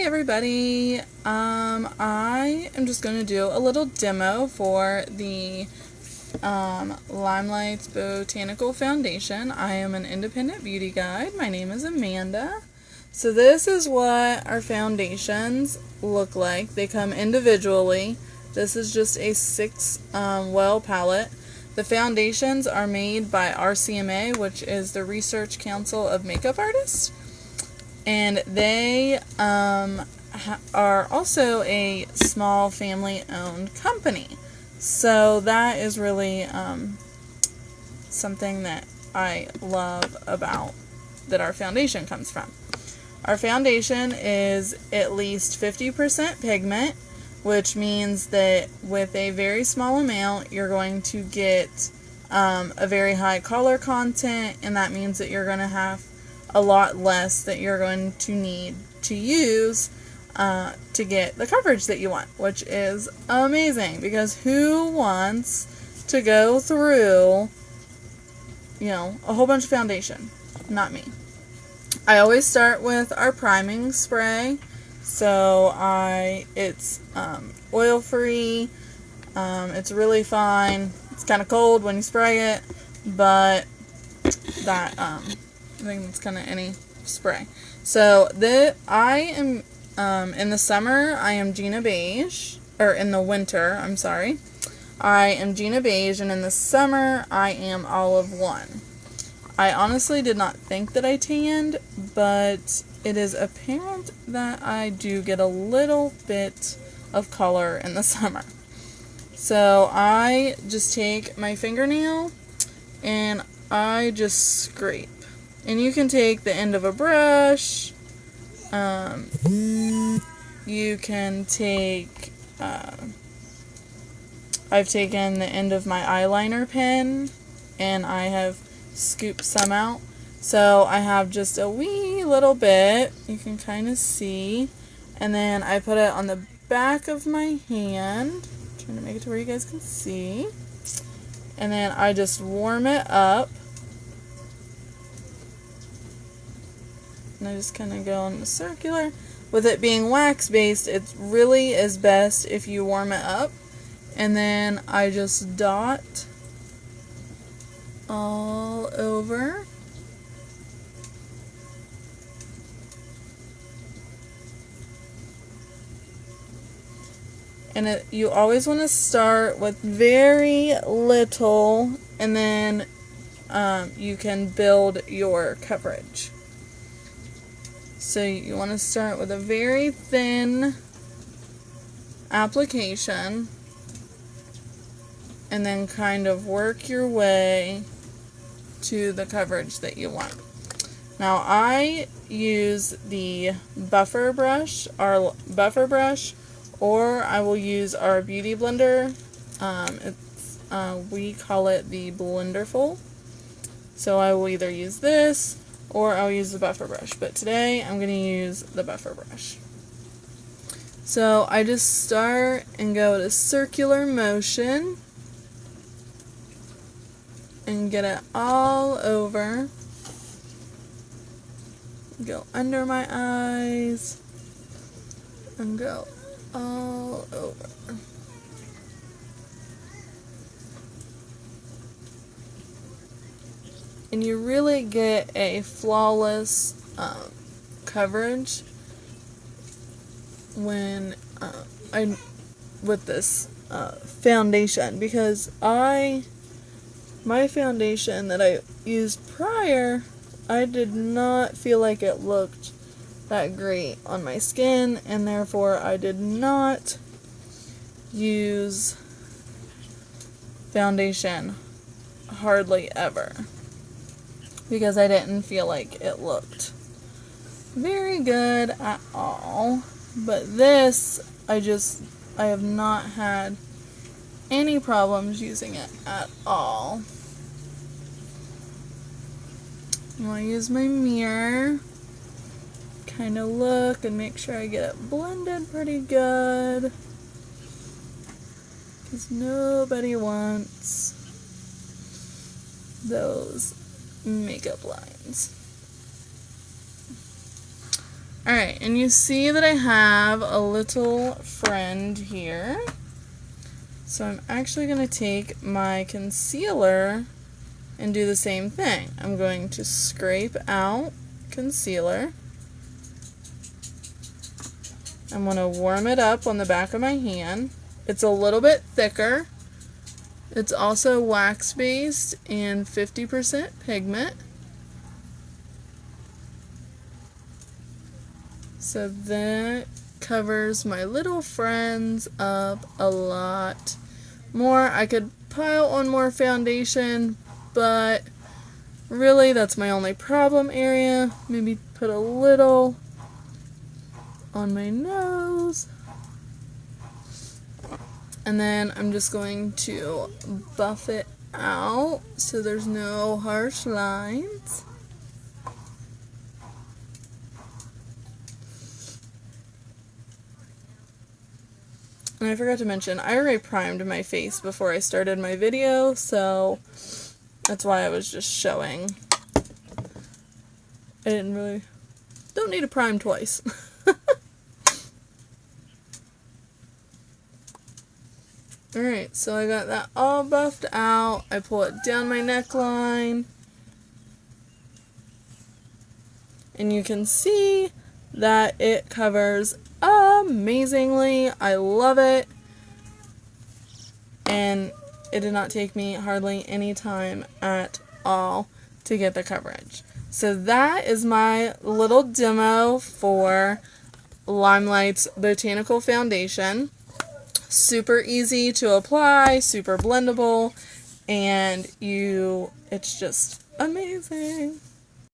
everybody. I am just going to do a little demo for the Limelights Botanical Foundation. I am an independent beauty guide. My name is Amanda. So this is what our foundations look like. They come individually. This is just a 6-well palette. The foundations are made by RCMA, which is the Research Council of Makeup Artists. And they are also a small family-owned company. So that is really something that I love about that our foundation comes from. Our foundation is at least 50% pigment, which means that with a very small amount, you're going to get a very high color content, and that means that you're going to have a lot less that you're going to need to use to get the coverage that you want, which is amazing, because who wants to go through, a whole bunch of foundation? Not me. I always start with our priming spray. So it's oil-free. It's really fine. It's kind of cold when you spray it, but that I think it's kind of any spray. So I am in the summer I am Gina Beige, or in the winter I'm sorry, I am Gina Beige, and in the summer I am Olive One. I honestly did not think that I tanned, but it is apparent that I do get a little bit of color in the summer. So I just take my fingernail and I just scrape. And you can take the end of a brush. You can take, I've taken the end of my eyeliner pen and I have scooped some out. So I have just a wee little bit, you can kind of see, and then I put it on the back of my hand, I'm trying to make it to where you guys can see, and then I just warm it up, and I just kind of go in the circular. With it being wax based, it really is best if you warm it up, and then I just dot all over. And you always want to start with very little, and then you can build your coverage. So you want to start with a very thin application, and then kind of work your way to the coverage that you want. Now I use the buffer brush, or I will use our beauty blender. We call it the Blenderful. So I will either use this or I'll use the buffer brush. But today I'm going to use the buffer brush. So I just start and go to circular motion and get it all over. Go under my eyes and go all over. And you really get a flawless coverage when with this foundation, because my foundation that I used prior, I did not feel like it looked that great on my skin, and therefore I did not use foundation hardly ever, because I didn't feel like it looked very good at all. But this, I have not had any problems using it at all. I'm going to use my mirror, kind of look and make sure I get it blended pretty good, because nobody wants those makeup lines. Alright, and you see that I have a little friend here. So I'm actually going to take my concealer and do the same thing. I'm going to scrape out concealer. I'm going to warm it up on the back of my hand. It's a little bit thicker. It's also wax-based and 50% pigment. So that covers my little friends up a lot more. I could pile on more foundation, but really that's my only problem area. Maybe put a little on my nose. And then I'm just going to buff it out so there's no harsh lines. And I forgot to mention, I already primed my face before I started my video, so that's why I was just showing. I don't need to prime twice. Alright, so I got that all buffed out. I pull it down my neckline. And you can see that it covers amazingly. I love it. And it did not take me hardly any time at all to get the coverage. So that is my little demo for Limelight's Botanical Foundation. Super easy to apply, super blendable, and it's just amazing.